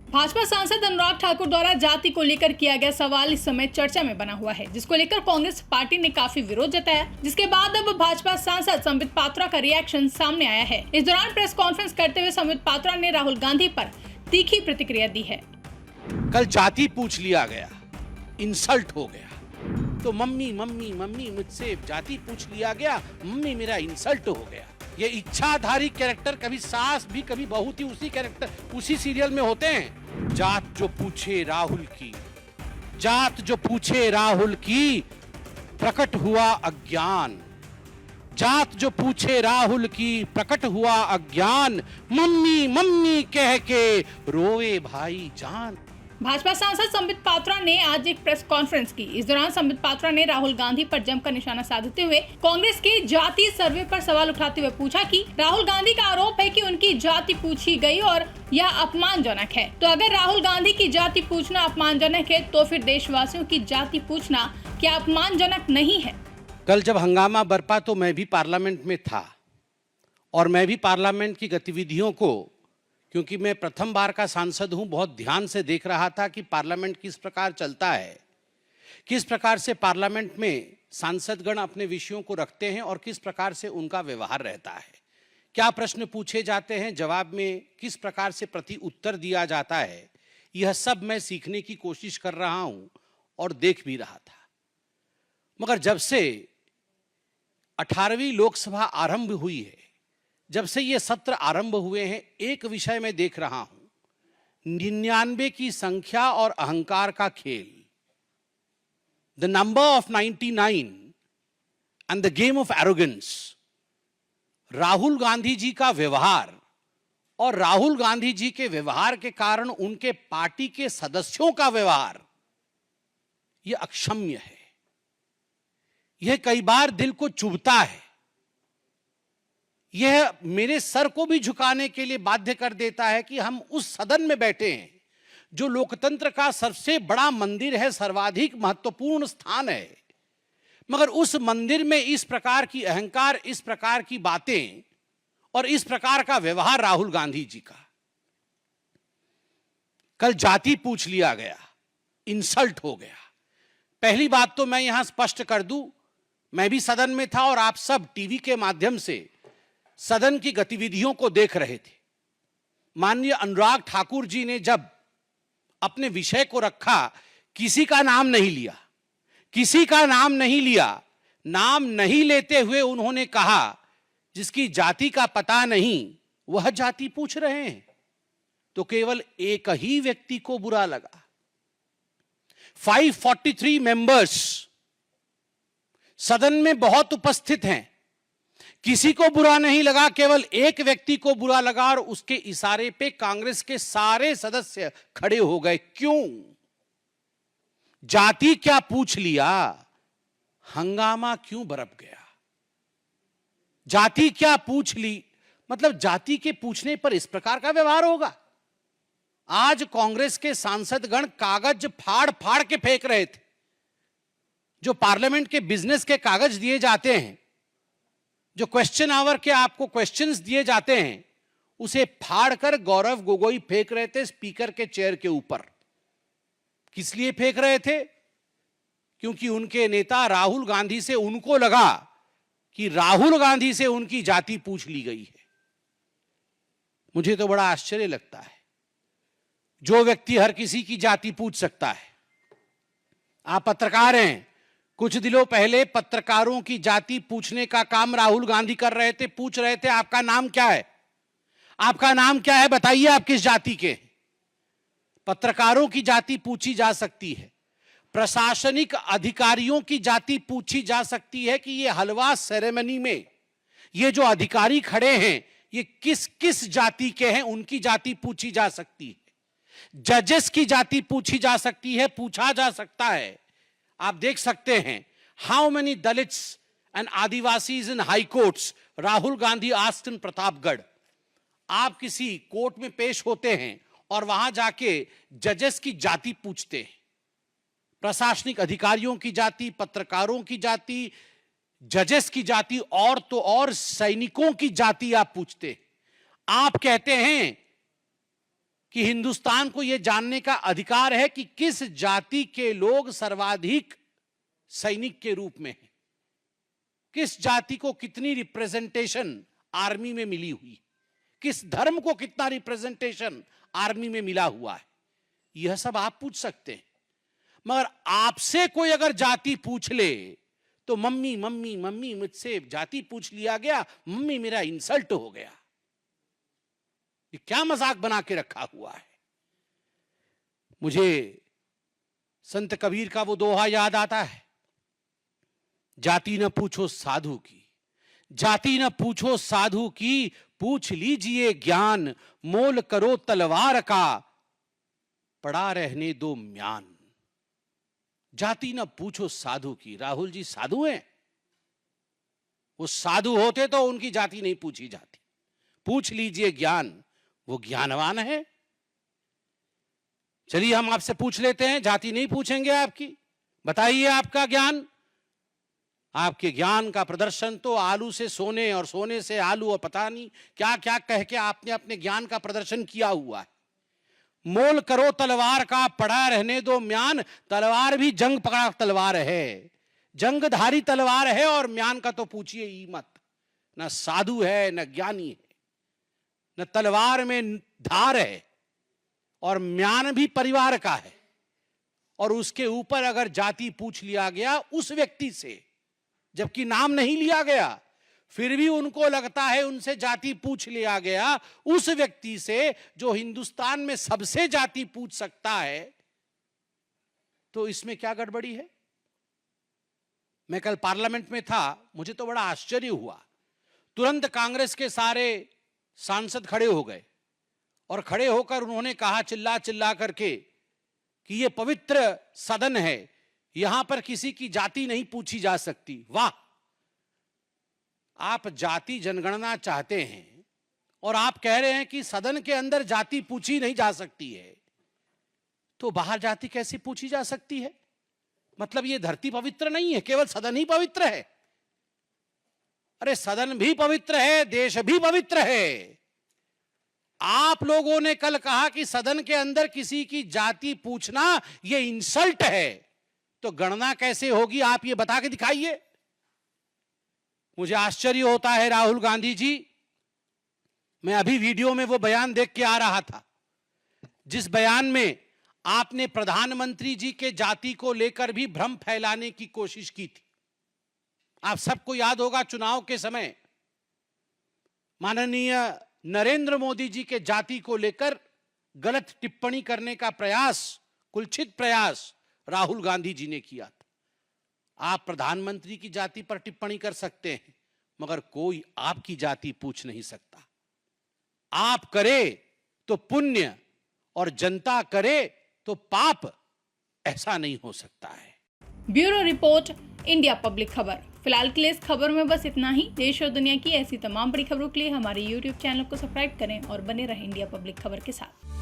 भाजपा सांसद अनुराग ठाकुर द्वारा जाति को लेकर किया गया सवाल इस समय चर्चा में बना हुआ है, जिसको लेकर कांग्रेस पार्टी ने काफी विरोध जताया, जिसके बाद अब भाजपा सांसद संबित पात्रा का रिएक्शन सामने आया है। इस दौरान प्रेस कॉन्फ्रेंस करते हुए संबित पात्रा ने राहुल गांधी पर तीखी प्रतिक्रिया दी है। कल जाति पूछ लिया गया, इंसल्ट हो गया, तो मम्मी मम्मी मम्मी मुझसे जाति पूछ लिया गया, मम्मी मेरा इंसल्ट हो गया। ये इच्छाधारी कैरेक्टर कभी सास भी कभी बहू थी, उसी कैरेक्टर उसी सीरियल में होते हैं। जात जो पूछे राहुल की, जात जो पूछे राहुल की, प्रकट हुआ अज्ञान। जात जो पूछे राहुल की, प्रकट हुआ अज्ञान। मम्मी मम्मी कह के रोए भाई जान। भाजपा सांसद संबित पात्रा ने आज एक प्रेस कॉन्फ्रेंस की। इस दौरान संबित पात्रा ने राहुल गांधी पर जमकर निशाना साधते हुए कांग्रेस के जाति सर्वे पर सवाल उठाते हुए पूछा कि राहुल गांधी का आरोप है कि उनकी जाति पूछी गई और यह अपमानजनक है। तो अगर राहुल गांधी की जाति पूछना अपमानजनक है, तो फिर देशवासियों की जाति पूछना क्या अपमानजनक नहीं है? कल जब हंगामा बरपा तो मैं भी पार्लियामेंट में था और मैं भी पार्लियामेंट की गतिविधियों को, क्योंकि मैं प्रथम बार का सांसद हूं, बहुत ध्यान से देख रहा था कि पार्लियामेंट किस प्रकार चलता है, किस प्रकार से पार्लियामेंट में सांसदगण अपने विषयों को रखते हैं और किस प्रकार से उनका व्यवहार रहता है, क्या प्रश्न पूछे जाते हैं, जवाब में किस प्रकार से प्रति उत्तर दिया जाता है। यह सब मैं सीखने की कोशिश कर रहा हूं और देख भी रहा था। मगर जब से 18वीं लोकसभा आरंभ हुई है, जब से ये सत्र आरंभ हुए हैं, एक विषय में देख रहा हूं, 99 की संख्या और अहंकार का खेल। The number of 99 and the game of arrogance. Rahul Gandhi ji का व्यवहार और राहुल गांधी जी के व्यवहार के कारण उनके पार्टी के सदस्यों का व्यवहार, यह अक्षम्य है। यह कई बार दिल को चुभता है। यह मेरे सर को भी झुकाने के लिए बाध्य कर देता है कि हम उस सदन में बैठे हैं जो लोकतंत्र का सबसे बड़ा मंदिर है, सर्वाधिक महत्वपूर्ण स्थान है, मगर उस मंदिर में इस प्रकार की अहंकार, इस प्रकार की बातें और इस प्रकार का व्यवहार राहुल गांधी जी का। कल जाति पूछ लिया गया, इंसल्ट हो गया। पहली बात तो मैं यहां स्पष्ट कर दूं, मैं भी सदन में था और आप सब टीवी के माध्यम से सदन की गतिविधियों को देख रहे थे। माननीय अनुराग ठाकुर जी ने जब अपने विषय को रखा, किसी का नाम नहीं लिया, किसी का नाम नहीं लिया। नाम नहीं लेते हुए उन्होंने कहा, जिसकी जाति का पता नहीं वह जाति पूछ रहे हैं। तो केवल एक ही व्यक्ति को बुरा लगा। 543 मेंबर्स सदन में बहुत उपस्थित हैं, किसी को बुरा नहीं लगा, केवल एक व्यक्ति को बुरा लगा और उसके इशारे पे कांग्रेस के सारे सदस्य खड़े हो गए। क्यों? जाति क्या पूछ लिया, हंगामा क्यों बरप गया? जाति क्या पूछ ली, मतलब जाति के पूछने पर इस प्रकार का व्यवहार होगा? आज कांग्रेस के सांसदगण कागज फाड़ फाड़ के फेंक रहे थे। जो पार्लियामेंट के बिजनेस के कागज दिए जाते हैं, जो क्वेश्चन आवर के आपको क्वेश्चंस दिए जाते हैं, उसे फाड़कर गौरव गोगोई फेंक रहे थे स्पीकर के चेयर के ऊपर। किस लिए फेंक रहे थे? क्योंकि उनके नेता राहुल गांधी से उनको लगा कि राहुल गांधी से उनकी जाति पूछ ली गई है। मुझे तो बड़ा आश्चर्य लगता है, जो व्यक्ति हर किसी की जाति पूछ सकता है। आप पत्रकार हैं, कुछ दिनों पहले पत्रकारों की जाति पूछने का काम राहुल गांधी कर रहे थे। पूछ रहे थे, आपका नाम क्या है, आपका नाम क्या है, बताइए आप किस जाति के। पत्रकारों की जाति पूछी जा सकती है, प्रशासनिक अधिकारियों की जाति पूछी जा सकती है कि ये हलवा सेरेमनी में ये जो अधिकारी खड़े हैं ये किस किस जाति के हैं, उनकी जाति पूछी जा सकती है। जजेस की जाति पूछी जा सकती है, पूछा जा सकता है। आप देख सकते हैं, how many Dalits and Adivasis in high courts Rahul Gandhi asked in Pratapgarh. आप किसी कोर्ट में पेश होते हैं और वहां जाके जजेस की जाति पूछते हैं, प्रशासनिक अधिकारियों की जाति, पत्रकारों की जाति, जजेस की जाति और तो और सैनिकों की जाति आप पूछते हैं। आप कहते हैं कि हिंदुस्तान को यह जानने का अधिकार है कि किस जाति के लोग सर्वाधिक सैनिक के रूप में हैं, किस जाति को कितनी रिप्रेजेंटेशन आर्मी में मिली हुई, किस धर्म को कितना रिप्रेजेंटेशन आर्मी में मिला हुआ है। यह सब आप पूछ सकते हैं, मगर आपसे कोई अगर जाति पूछ ले तो मम्मी मम्मी मम्मी, मुझसे जाति पूछ लिया गया, मम्मी मेरा इंसल्ट हो गया। ये क्या मजाक बना के रखा हुआ है। मुझे संत कबीर का वो दोहा याद आता है, जाति न पूछो साधु की, जाति न पूछो साधु की, पूछ लीजिए ज्ञान, मोल करो तलवार का, पड़ा रहने दो म्यान। जाति न पूछो साधु की। राहुल जी साधु हैं? वो साधु होते तो उनकी जाति नहीं पूछी जाती। पूछ लीजिए ज्ञान, वो ज्ञानवान है। चलिए हम आपसे पूछ लेते हैं, जाति नहीं पूछेंगे आपकी, बताइए आपका ज्ञान। आपके ज्ञान का प्रदर्शन तो आलू से सोने और सोने से आलू और पता नहीं क्या क्या कह के आपने अपने ज्ञान का प्रदर्शन किया हुआ है। मोल करो तलवार का, पड़ा रहने दो म्यान। तलवार भी जंग पकड़ा तलवार है, जंगधारी तलवार है, और म्यान का तो पूछिए ही मत। न साधु है, न ज्ञानी है, न तलवार में धार है, और म्यान भी परिवार का है। और उसके ऊपर अगर जाति पूछ लिया गया उस व्यक्ति से, जबकि नाम नहीं लिया गया, फिर भी उनको लगता है उनसे जाति पूछ लिया गया, उस व्यक्ति से जो हिंदुस्तान में सबसे जाति पूछ सकता है, तो इसमें क्या गड़बड़ी है। मैं कल पार्लियामेंट में था, मुझे तो बड़ा आश्चर्य हुआ। तुरंत कांग्रेस के सारे सांसद खड़े हो गए और खड़े होकर उन्होंने कहा चिल्ला चिल्ला करके कि यह पवित्र सदन है, यहां पर किसी की जाति नहीं पूछी जा सकती। वाह, आप जाति जनगणना चाहते हैं और आप कह रहे हैं कि सदन के अंदर जाति पूछी नहीं जा सकती है, तो बाहर जाति कैसे पूछी जा सकती है। मतलब ये धरती पवित्र नहीं है, केवल सदन ही पवित्र है। अरे सदन भी पवित्र है, देश भी पवित्र है। आप लोगों ने कल कहा कि सदन के अंदर किसी की जाति पूछना ये इंसल्ट है, तो गणना कैसे होगी आप ये बता के दिखाइए। मुझे आश्चर्य होता है राहुल गांधी जी, मैं अभी वीडियो में वो बयान देख के आ रहा था जिस बयान में आपने प्रधानमंत्री जी के जाति को लेकर भी भ्रम फैलाने की कोशिश की थी। आप सबको याद होगा चुनाव के समय माननीय नरेंद्र मोदी जी के जाति को लेकर गलत टिप्पणी करने का प्रयास, कुलछित प्रयास राहुल गांधी जी ने किया था। आप प्रधानमंत्री की जाति पर टिप्पणी कर सकते हैं, मगर कोई आपकी जाति पूछ नहीं सकता। आप करे तो पुण्य और जनता करे तो पाप, ऐसा नहीं हो सकता है। ब्यूरो रिपोर्ट, इंडिया पब्लिक खबर। फिलहाल के लिए इस खबर में बस इतना ही। देश और दुनिया की ऐसी तमाम बड़ी खबरों के लिए हमारे YouTube चैनल को सब्सक्राइब करें और बने रहें इंडिया पब्लिक खबर के साथ।